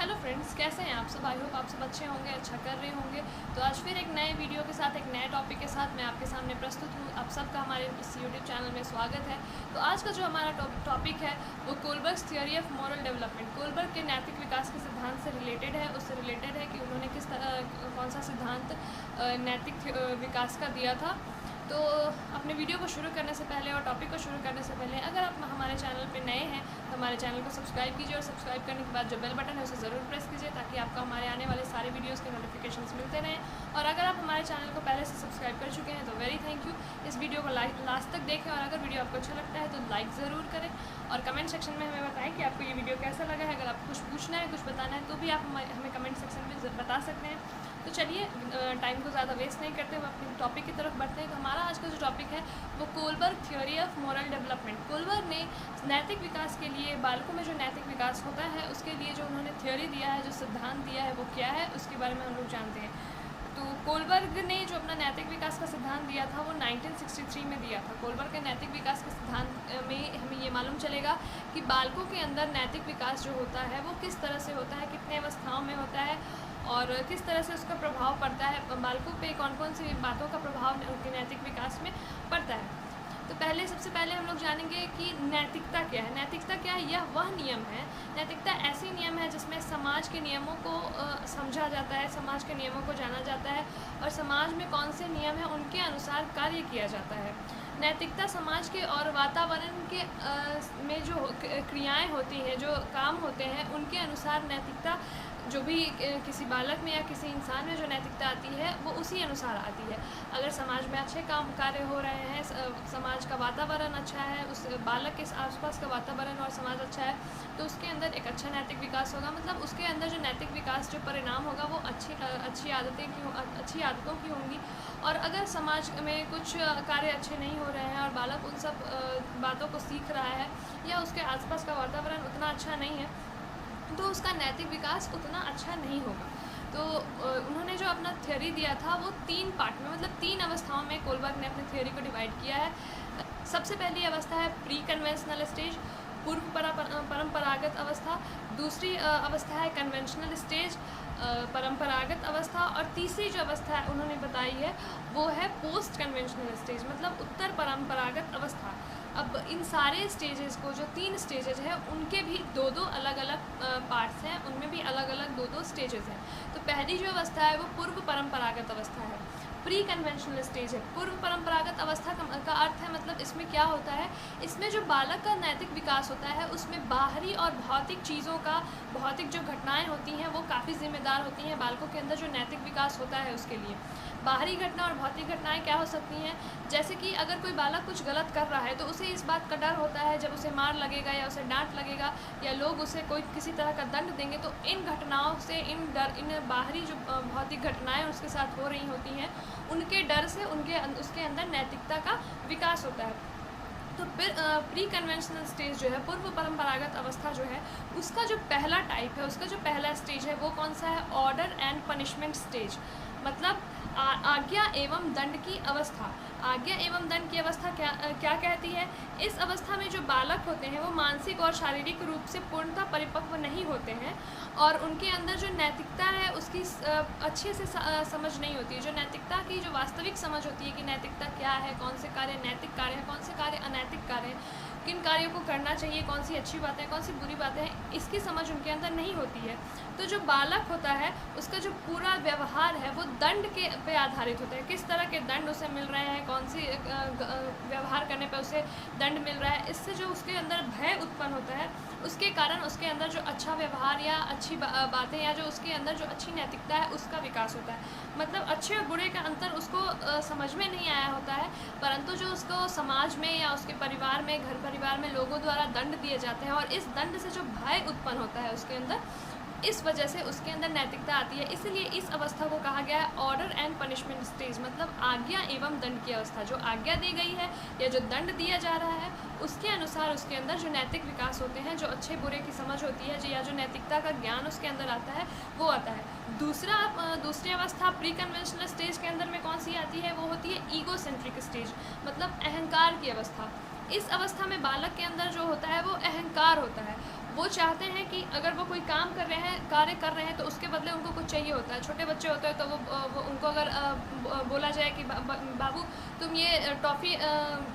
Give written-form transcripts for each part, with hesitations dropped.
Hello friends, कैसे हैं आप सब। आई होप आप सब अच्छे होंगे, अच्छा कर रहे होंगे। तो आज फिर एक नए वीडियो के साथ, एक नए टॉपिक के साथ मैं आपके सामने प्रस्तुत हूँ। आप सबका हमारे इस यूट्यूब चैनल में स्वागत है। तो आज का जो हमारा टॉपिक है वो Kohlberg's theory of moral development, Kohlberg के नैतिक विकास के सिद्धांत से रिलेटेड है। उससे रिलेटेड है कि उन्होंने किस तरह कौन सा सिद्धांत नैतिक विकास का दिया था। तो अपने वीडियो को शुरू करने से पहले और टॉपिक को शुरू करने से पहले अगर आप हमारे चैनल पे नए हैं तो हमारे चैनल को सब्सक्राइब कीजिए, और सब्सक्राइब करने के बाद जो बेल बटन है उसे ज़रूर प्रेस कीजिए ताकि आपको हमारे आने वाले सारे वीडियोस के नोटिफिकेशंस मिलते रहें। और अगर आप हमारे चैनल को पहले से सब्सक्राइब कर चुके हैं तो वेरी थैंक यू। इस वीडियो को लास्ट तक देखें, और अगर वीडियो आपको अच्छा लगता है तो लाइक ज़रूर करें, और कमेंट सेक्शन में हमें बताएं कि आपको ये वीडियो कैसा लगा है। अगर आपको कुछ पूछना है, कुछ बताना है तो भी आप हमें कमेंट सेक्शन में बता सकते हैं। तो चलिए टाइम को ज़्यादा वेस्ट नहीं करते हुए अपने टॉपिक की तरफ बढ़ते हैं। तो हमारा आज का जो टॉपिक है वो Kohlberg theory of moral development. Kohlberg ने नैतिक विकास के लिए, बालकों में जो नैतिक विकास होता है उसके लिए जो उन्होंने थ्योरी दिया है, जो सिद्धांत दिया है वो क्या है, उसके बारे में हम लोग जानते हैं। तो कोलबर्ग ने जो अपना नैतिक विकास का सिद्धांत दिया था वो 1963 में दिया था। कोलबर्ग के नैतिक विकास के सिद्धांत में हमें ये मालूम चलेगा कि बालकों के अंदर नैतिक विकास जो होता है वो किस तरह से होता है, कितने अवस्थाओं में होता है, और किस तरह से उसका प्रभाव पड़ता है, बालकों पे कौन कौन सी बातों का प्रभाव उनके नैतिक विकास में पड़ता है। तो सबसे पहले हम लोग जानेंगे कि नैतिकता क्या है। नैतिकता क्या है? यह वह नियम है, नैतिकता ऐसी नियम है जिसमें समाज के नियमों को समझा जाता है, समाज के नियमों को जाना जाता है, और समाज में कौन से नियम हैं उनके अनुसार कार्य किया जाता है। नैतिकता समाज के और वातावरण के में जो क्रियाएं होती हैं, जो काम होते हैं, उनके अनुसार नैतिकता जो भी किसी बालक में या किसी इंसान में जो नैतिकता आती है वो उसी अनुसार आती है। अगर समाज में अच्छे कार्य हो रहे हैं, समाज का वातावरण अच्छा है, उस बालक के आसपास का वातावरण और समाज अच्छा है, तो उसके अंदर एक अच्छा नैतिक विकास होगा। मतलब उसके अंदर जो नैतिक विकास जो परिणाम होगा वो अच्छी आदतों की होंगी। और अगर समाज में कुछ कार्य अच्छे नहीं हो रहे हैं और बालक उन सब बातों को सीख रहा है, या उसके आसपास का वातावरण उतना अच्छा नहीं है, तो उसका नैतिक विकास उतना अच्छा नहीं होगा। तो उन्होंने जो अपना थ्योरी दिया था वो 3 पार्ट में, मतलब 3 अवस्थाओं में कोलबर्ग ने अपनी थ्योरी को डिवाइड किया है। सबसे पहली अवस्था है प्री कन्वेंशनल स्टेज, पूर्व परंपरागत अवस्था। दूसरी अवस्था है कन्वेंशनल स्टेज, परंपरागत अवस्था। और तीसरी जो अवस्था है उन्होंने बताई है वो है पोस्ट कन्वेंशनल स्टेज, मतलब उत्तर परंपरागत अवस्था। अब इन सारे स्टेजेस को, जो 3 स्टेजेस हैं, उनके भी 2-2 अलग अलग पार्ट्स हैं, उनमें भी अलग अलग 2-2 स्टेजेस हैं। तो पहली जो अवस्था है वो पूर्व परंपरागत अवस्था है, प्री कन्वेंशनल स्टेज है। पूर्व परंपरागत अवस्था का अर्थ है, मतलब इसमें क्या होता है, इसमें जो बालक का नैतिक विकास होता है उसमें बाहरी और भौतिक चीज़ों का, भौतिक जो घटनाएं होती हैं वो काफ़ी जिम्मेदार होती हैं बालकों के अंदर जो नैतिक विकास होता है उसके लिए। बाहरी घटना और भौतिक घटनाएं क्या हो सकती हैं, जैसे कि अगर कोई बालक कुछ गलत कर रहा है तो उसे इस बात का डर होता है जब उसे मार लगेगा या उसे डांट लगेगा या लोग उसे कोई किसी तरह का दंड देंगे, तो इन घटनाओं से, इन बाहरी जो भौतिक घटनाएं उसके साथ हो रही होती हैं उनके डर से उसके अंदर नैतिकता का विकास होता है। तो फिर प्री कन्वेंशनल स्टेज जो है, पूर्व परंपरागत अवस्था जो है, उसका जो पहला टाइप है, उसका जो पहला स्टेज है वो कौन सा है, ऑर्डर एंड पनिशमेंट स्टेज, मतलब आज्ञा एवं दंड की अवस्था। आज्ञा एवं दंड की अवस्था क्या कहती है, इस अवस्था में जो बालक होते हैं वो मानसिक और शारीरिक रूप से पूर्णतः परिपक्व नहीं होते हैं, और उनके अंदर जो नैतिकता है उसकी अच्छे से समझ नहीं होती है। जो नैतिकता की जो वास्तविक समझ होती है कि नैतिकता क्या है, कौन से कार्य नैतिक कार्य हैं, कौन से कार्य अनैतिक कार्य हैं, किन कार्यों को करना चाहिए, कौन सी अच्छी बातें हैं, कौन सी बुरी बातें हैं, इसकी समझ उनके अंदर नहीं होती है। तो जो बालक होता है उसका जो पूरा व्यवहार है वो दंड पे आधारित होता है, किस तरह के दंड उसे मिल रहे हैं, कौन सी व्यवहार करने पर उसे दंड मिल रहा है, इससे जो उसके अंदर भय उत्पन्न होता है उसके कारण उसके अंदर जो अच्छा व्यवहार या अच्छी बातें या जो उसके अंदर जो अच्छी नैतिकता है उसका विकास होता है। मतलब अच्छे और बुरे का अंतर उसको समझ में नहीं आया होता है, परंतु जो उसको समाज में या उसके परिवार में, घर परिवार में लोगों द्वारा दंड दिए जाते हैं, और इस दंड से जो भय उत्पन्न होता है उसके अंदर, इस वजह से उसके अंदर नैतिकता आती है। इसलिए इस अवस्था को कहा गया है ऑर्डर एंड पनिशमेंट स्टेज, मतलब आज्ञा एवं दंड की अवस्था। जो आज्ञा दी गई है या जो दंड दिया जा रहा है उसके अनुसार उसके अंदर जो नैतिक विकास होते हैं, जो अच्छे बुरे की समझ होती है, या जो नैतिकता का ज्ञान उसके अंदर आता है वो आता है। दूसरी अवस्था प्री कन्वेंशनल स्टेज के अंदर में कौन सी आती है, वो होती है ईगोसेंट्रिक स्टेज, मतलब अहंकार की अवस्था। इस अवस्था में बालक के अंदर जो होता है वो अहंकार होता है। वो चाहते हैं कि अगर वो कोई काम कर रहे हैं, कार्य कर रहे हैं, तो उसके बदले उनको कुछ चाहिए होता है। छोटे बच्चे होते हैं तो वो उनको अगर बोला जाए कि बाबू तुम ये टॉफ़ी,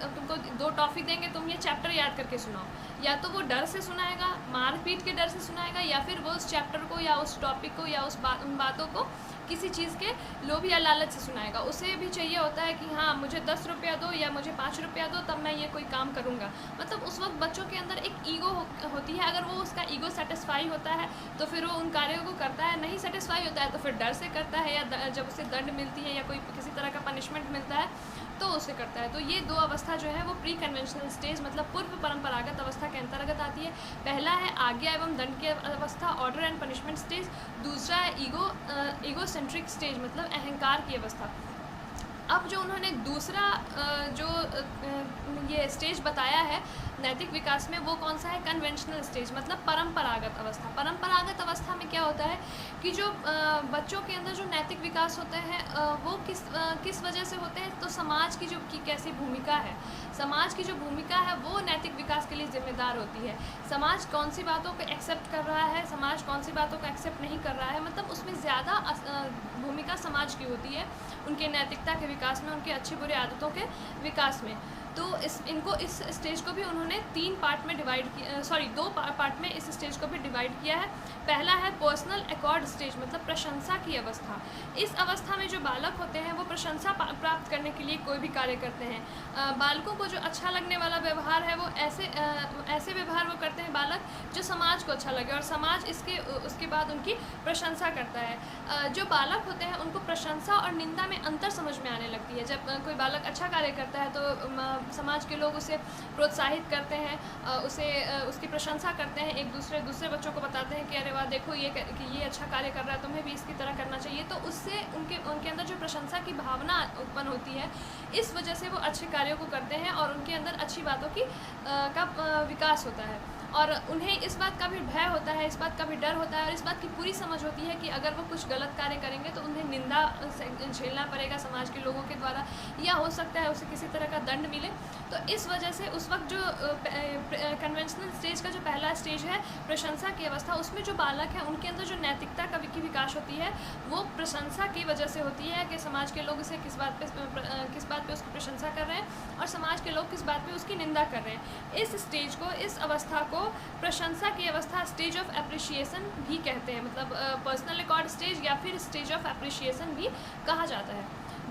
तुमको 2 टॉफ़ी देंगे, तुम ये चैप्टर याद करके सुनाओ, या तो वो डर से सुनाएगा, मार पीट के डर से सुनाएगा, या फिर वो उस चैप्टर को या उस टॉपिक को या उन बातों को किसी चीज़ के लोभ या लालच से सुनाएगा। उसे भी चाहिए होता है कि हाँ मुझे 10 रुपया दो या मुझे 5 रुपया दो, तब मैं ये कोई काम करूँगा। मतलब उस वक्त बच्चों के अंदर एक ईगो होती है। अगर वो उसका ईगो सेटिस्फाई होता है तो फिर वो उन कार्यों को करता है, नहीं सेटिस्फाई होता है तो फिर डर से करता है, या जब उसे दंड मिलती है या कोई किसी तरह का पनिशमेंट मिलता है तो उसे करता है। तो ये 2 अवस्था जो है वो प्री कन्वेंशनल स्टेज मतलब पूर्व परंपरागत अवस्था के अंतर्गत आती है। पहला है आज्ञा एवं दंड की अवस्था, ऑर्डर एंड पनिशमेंट स्टेज। दूसरा है ईगोसेंट्रिक स्टेज मतलब अहंकार की अवस्था। अब जो उन्होंने दूसरा जो ये स्टेज बताया है नैतिक विकास में, वो कौन सा है? कन्वेंशनल स्टेज मतलब परंपरागत अवस्था। परंपरागत अवस्था में क्या होता है कि जो बच्चों के अंदर जो नैतिक विकास होते हैं वो किस वजह से होते हैं? तो समाज की कैसी भूमिका है, समाज की जो भूमिका है वो नैतिक विकास के लिए जिम्मेदार होती है। समाज कौन सी बातों को एक्सेप्ट कर रहा है, समाज कौन सी बातों को एक्सेप्ट नहीं कर रहा है, मतलब उसमें ज़्यादा भूमिका समाज की होती है उनके नैतिकता के विकास में, उनके अच्छी बुरी आदतों के विकास में। तो इस स्टेज को भी उन्होंने 3 पार्ट में डिवाइड किया, 2 पार्ट में इस स्टेज को भी डिवाइड किया है। पहला है पर्सनल अकॉर्ड स्टेज मतलब प्रशंसा की अवस्था। इस अवस्था में जो बालक होते हैं वो प्रशंसा प्राप्त करने के लिए कोई भी कार्य करते हैं। बालकों को जो अच्छा लगने वाला व्यवहार है वो ऐसे व्यवहार वो करते हैं बालक जो समाज को अच्छा लगे, और समाज उसके बाद उनकी प्रशंसा करता है। जो बालक होते हैं उनको प्रशंसा और निंदा में अंतर समझ में आने लगती है। जब कोई बालक अच्छा कार्य करता है तो समाज के लोग उसे प्रोत्साहित करते हैं, उसकी प्रशंसा करते हैं, एक दूसरे बच्चों को बताते हैं कि अरे वाह देखो ये अच्छा कार्य कर रहा है, तुम्हें भी इसकी तरह करना चाहिए। तो उससे उनके अंदर जो प्रशंसा की भावना उत्पन्न होती है, इस वजह से वो अच्छे कार्यों को करते हैं और उनके अंदर अच्छी बातों का विकास होता है। और उन्हें इस बात का भी भय होता है, इस बात का भी डर होता है और इस बात की पूरी समझ होती है कि अगर वो कुछ गलत कार्य करेंगे तो उन्हें निंदा झेलना पड़ेगा समाज के लोगों के द्वारा, या हो सकता है उसे किसी तरह का दंड मिले। तो इस वजह से उस वक्त जो कन्वेंशनल स्टेज का जो पहला स्टेज है प्रशंसा की अवस्था, उसमें जो बालक है उनके अंदर जो नैतिकता की विकास होती है वो प्रशंसा की वजह से होती है कि समाज के लोग उसे किस बात पे उसकी प्रशंसा कर रहे हैं और समाज के लोग किस बात पे उसकी निंदा कर रहे हैं। इस स्टेज को, इस अवस्था को प्रशंसा की अवस्था स्टेज ऑफ एप्रिशिएशन भी कहते हैं, मतलब पर्सनल अकॉर्ड स्टेज या फिर स्टेज ऑफ एप्रिशिएशन भी कहा जाता है।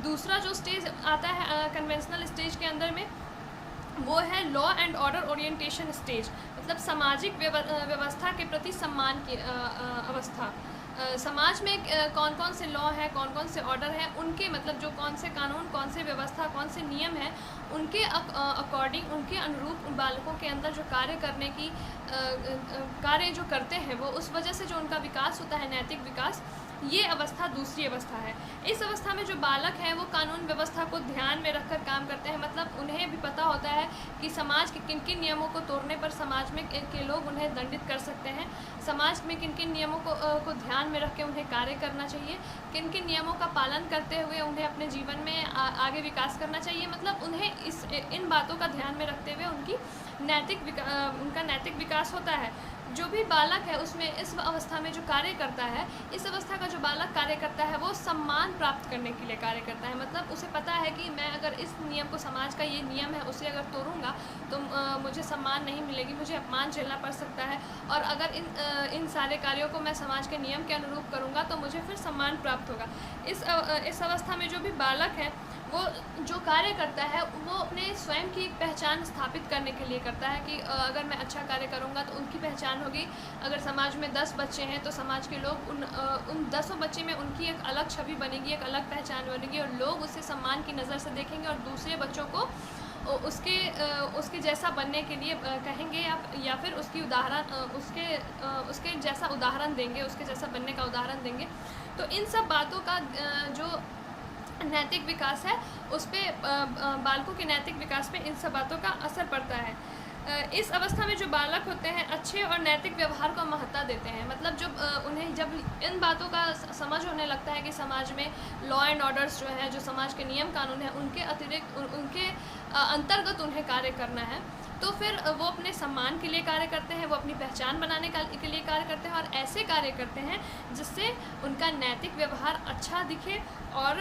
दूसरा जो स्टेज आता है कन्वेंशनल स्टेज के अंदर में वो है law and order orientation stage, मतलब सामाजिक व्यवस्था के प्रति सम्मान की अवस्था। समाज में कौन कौन से लॉ हैं, कौन कौन से ऑर्डर हैं, उनके मतलब जो कौन से कानून, कौन से व्यवस्था, कौन से नियम हैं, उनके अकॉर्डिंग, उनके अनुरूप बालकों के अंदर जो कार्य जो करते हैं वो उस वजह से जो उनका विकास होता है, नैतिक विकास, ये अवस्था दूसरी अवस्था है। इस अवस्था में जो बालक हैं वो कानून व्यवस्था को ध्यान में रखकर काम करते हैं, मतलब उन्हें भी पता होता है कि समाज के किन किन नियमों को तोड़ने पर समाज में के लोग उन्हें दंडित कर सकते हैं, समाज में किन किन नियमों को ध्यान में रख के उन्हें कार्य करना चाहिए, किन किन नियमों का पालन करते हुए उन्हें अपने जीवन में आगे विकास करना चाहिए। मतलब उन्हें इन बातों का ध्यान में रखते हुए उनका नैतिक विकास होता है। जो भी बालक है उसमें इस अवस्था में जो कार्य करता है, इस अवस्था का जो बालक कार्य करता है वो सम्मान प्राप्त करने के लिए कार्य करता है। मतलब उसे पता है कि मैं अगर इस नियम को, समाज का ये नियम है, उसे अगर तोड़ूंगा तो मुझे सम्मान नहीं मिलेगी, मुझे अपमान झेलना पड़ सकता है, और अगर इन सारे कार्यों को मैं समाज के नियम के अनुरूप करूँगा तो मुझे फिर सम्मान प्राप्त होगा। इस अवस्था में जो भी बालक है वो जो कार्य करता है वो अपने स्वयं की एक पहचान स्थापित करने के लिए करता है कि अगर मैं अच्छा कार्य करूँगा तो उनकी पहचान होगी। अगर समाज में 10 बच्चे हैं तो समाज के लोग उन 10 बच्चे में उनकी एक अलग छवि बनेगी, एक अलग पहचान बनेगी, और लोग उसे सम्मान की नज़र से देखेंगे और दूसरे बच्चों को उसके जैसा बनने के लिए कहेंगे, या फिर उसके जैसा उदाहरण देंगे, उसके जैसा बनने का उदाहरण देंगे। तो इन सब बातों का जो नैतिक विकास है उस पर, बालकों के नैतिक विकास पे इन सब बातों का असर पड़ता है। इस अवस्था में जो बालक होते हैं अच्छे और नैतिक व्यवहार को महत्ता देते हैं। मतलब जब उन्हें जब इन बातों का समझ होने लगता है कि समाज में लॉ एंड ऑर्डर्स जो हैं, जो समाज के नियम कानून हैं, उनके अतिरिक्त उनके अंतर्गत उन्हें कार्य करना है, तो फिर वो अपने सम्मान के लिए कार्य करते हैं, वो अपनी पहचान बनाने के लिए कार्य करते हैं और ऐसे कार्य करते हैं जिससे उनका नैतिक व्यवहार अच्छा दिखे और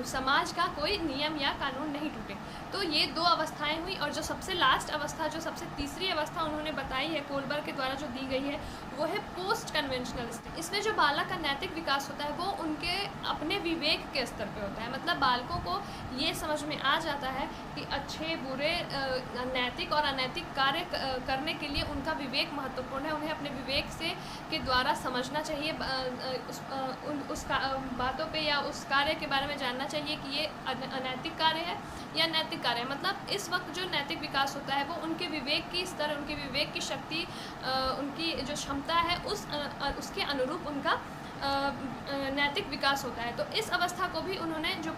समाज का कोई नियम या कानून नहीं टूटे। तो ये दो अवस्थाएं हुई, और जो सबसे लास्ट अवस्था, जो सबसे तीसरी अवस्था उन्होंने बताई है कोलबर्ग के द्वारा जो दी गई है, वो है पोस्ट कन्वेंशनल स्टेज। इसमें जो बालक का नैतिक विकास होता है वो उनके अपने विवेक के स्तर पे होता है। मतलब बालकों को ये समझ में आ जाता है कि अच्छे बुरे नैतिक और अनैतिक कार्य करने के लिए उनका विवेक महत्वपूर्ण है। उन्हें अपने विवेक से के द्वारा समझना चाहिए, उस बातों पे या उस कार्य के बारे में जानना चाहिए कि ये अनैतिक कार्य है या नैतिक कार्य है। मतलब इस वक्त जो नैतिक विकास होता है वो उनके विवेक की स्तर, उनके विवेक की शक्ति, उनकी जो क्षमता है उसके अनुरूप उनका नैतिक विकास होता है। तो इस अवस्था को भी उन्होंने जो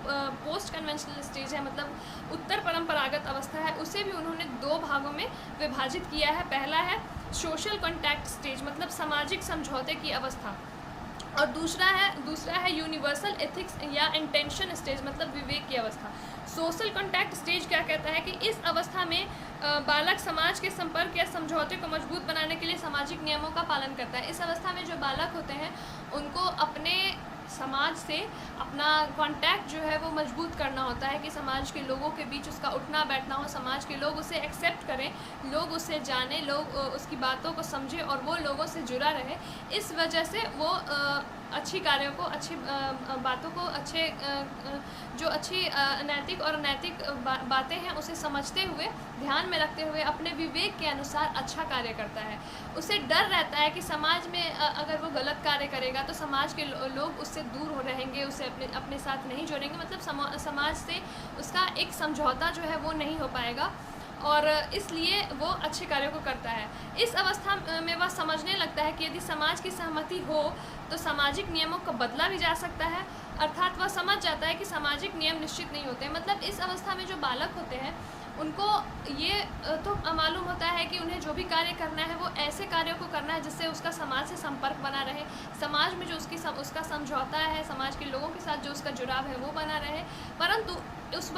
पोस्ट कन्वेंशनल स्टेज है, मतलब उत्तर परंपरागत अवस्था है, उसे भी उन्होंने दो भागों में विभाजित किया है। पहला है सोशल कॉन्टैक्ट स्टेज, मतलब सामाजिक समझौते की अवस्था, और दूसरा है यूनिवर्सल एथिक्स या इंटेंशन स्टेज, मतलब विवेक की अवस्था। सोशल कॉन्टैक्ट स्टेज क्या कहता है कि इस अवस्था में बालक समाज के संपर्क या समझौते को मजबूत बनाने के लिए सामाजिक नियमों का पालन करता है। इस अवस्था में जो बालक होते हैं उनको अपने समाज से अपना कांटेक्ट जो है वो मजबूत करना होता है कि समाज के लोगों के बीच उसका उठना बैठना हो, समाज के लोग उसे एक्सेप्ट करें, लोग उसे जानें, लोग उसकी बातों को समझें और वो लोगों से जुड़ा रहे। इस वजह से वो अच्छी कार्यों को, अच्छी बातों को, जो अच्छी नैतिक और अनैतिक बातें हैं उसे समझते हुए, ध्यान में रखते हुए अपने विवेक के अनुसार अच्छा कार्य करता है। उसे डर रहता है कि समाज में अगर वो गलत कार्य करेगा तो समाज के लोग उससे दूर हो रहेंगे, उसे अपने साथ नहीं जोड़ेंगे, मतलब समाज से उसका एक समझौता जो है वो नहीं हो पाएगा और इसलिए वो अच्छे कार्यों को करता है। इस अवस्था में वह समझने लगता है कि यदि समाज की सहमति हो तो सामाजिक नियमों को बदला भी जा सकता है, अर्थात वह समझ जाता है कि सामाजिक नियम निश्चित नहीं होते। मतलब इस अवस्था में जो बालक होते हैं उनको ये तो मालूम होता है कि उन्हें जो भी कार्य करना है वो ऐसे कार्यों को करना है जिससे उसका समाज से संपर्क बना रहे, समाज में जो उसका समझौता है, समाज के लोगों के साथ जो उसका जुड़ाव है वो बना रहे। परंतु उस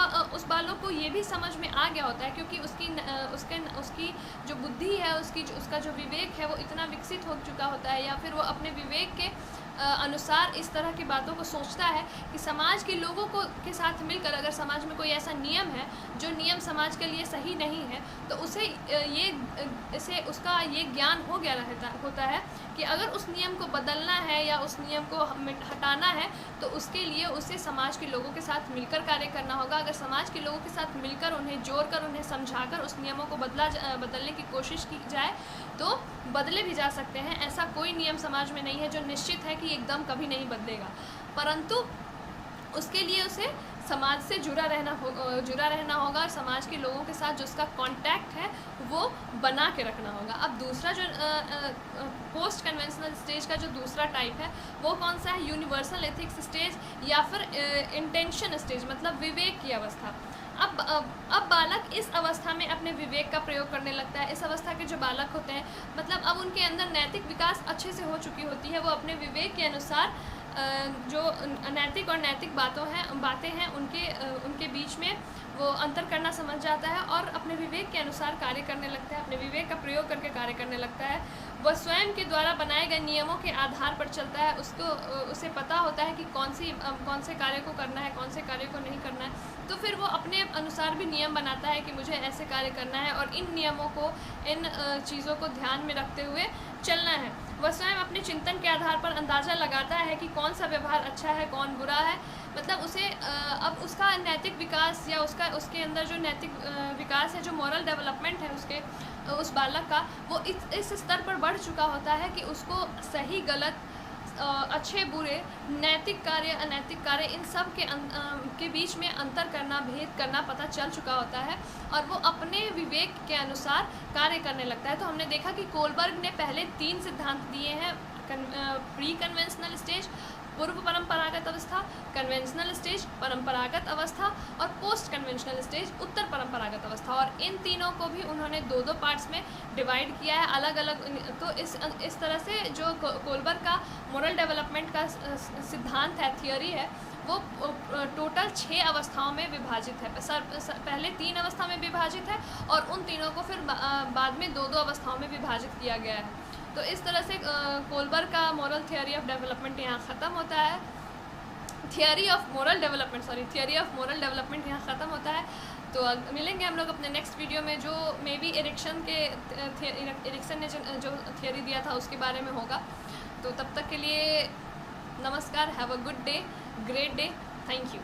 बालक को ये भी समझ में आ गया होता है क्योंकि उसकी जो बुद्धि है, उसका जो विवेक है वो इतना विकसित हो चुका होता है, या फिर वो अपने विवेक के अनुसार इस तरह की बातों को सोचता है कि समाज के लोगों के साथ मिलकर अगर समाज में कोई ऐसा नियम है जो नियम समाज के लिए सही नहीं है तो उसका ये ज्ञान हो गया होता है कि अगर उस नियम को बदलना है या उस नियम को हटाना है तो उसके लिए उसे समाज के लोगों के साथ मिलकर कार्य करना होगा। अगर समाज के लोगों के साथ मिलकर, उन्हें जोड़कर, उन्हें समझाकर उस नियमों को बदलने की कोशिश की जाए तो बदले भी जा सकते हैं। ऐसा कोई नियम समाज में नहीं है जो निश्चित है कि एकदम कभी नहीं बदलेगा, परंतु उसके लिए उसे समाज से जुड़ा रहना होगा और समाज के लोगों के साथ जो उसका कांटेक्ट है वो बना के रखना होगा। अब दूसरा जो पोस्ट कन्वेंशनल स्टेज का जो दूसरा टाइप है वो कौन सा है? यूनिवर्सल एथिक्स स्टेज या फिर इंटेंशन स्टेज, मतलब विवेक की अवस्था। अब बालक इस अवस्था में अपने विवेक का प्रयोग करने लगता है। इस अवस्था के जो बालक होते हैं, मतलब अब उनके अंदर नैतिक विकास अच्छे से हो चुकी होती है, वो अपने विवेक के अनुसार जो अनैतिक और नैतिक बातें हैं उनके बीच में वो अंतर करना समझ जाता है और अपने विवेक के अनुसार कार्य करने लगता है, अपने विवेक का प्रयोग करके कार्य करने लगता है। वह स्वयं के द्वारा बनाए गए नियमों के आधार पर चलता है। उसे पता होता है कि कौन से कार्य को करना है, कौन से कार्य को नहीं करना है। तो फिर वो अपने अनुसार भी नियम बनाता है कि मुझे ऐसे कार्य करना है और इन नियमों को, इन चीज़ों को ध्यान में रखते हुए चलना है। वह स्वयं अपने चिंतन के आधार पर अंदाज़ा लगाता है कि कौन सा व्यवहार अच्छा है, कौन बुरा है। मतलब उसे अब उसका नैतिक विकास या उसके अंदर जो नैतिक विकास है, जो मॉरल डेवलपमेंट है उस बालक का, वो इस स्तर पर बढ़ चुका होता है कि उसको सही गलत, अच्छे बुरे, नैतिक कार्य अनैतिक कार्य, इन सब के बीच में अंतर करना, भेद करना पता चल चुका होता है और वो अपने विवेक के अनुसार कार्य करने लगता है। तो हमने देखा कि कोलबर्ग ने पहले 3 सिद्धांत दिए हैं: प्री कन्वेंशनल स्टेज, पूर्व परंपरागत अवस्था, कन्वेंशनल स्टेज परंपरागत अवस्था और पोस्ट कन्वेंशनल स्टेज उत्तर परंपरागत अवस्था। और इन तीनों को भी उन्होंने दो दो पार्ट्स में डिवाइड किया है अलग अलग। तो इस तरह से जो कोलबर्ग का मोरल डेवलपमेंट का सिद्धांत है, थियोरी है, वो टोटल 6 अवस्थाओं में विभाजित है। पहले 3 अवस्था में विभाजित है और उन तीनों को फिर बाद में 2-2 अवस्थाओं में विभाजित किया गया है। तो इस तरह से कोलबर्ग का मोरल थियोरी ऑफ डेवलपमेंट यहाँ ख़त्म होता है। थियोरी ऑफ मोरल डेवलपमेंट यहाँ ख़त्म होता है। तो मिलेंगे हम लोग अपने नेक्स्ट वीडियो में, जो मे बी एरिक्सन ने जो थियोरी दिया था उसके बारे में होगा। तो तब तक के लिए नमस्कार, have a good day, great day, thank you.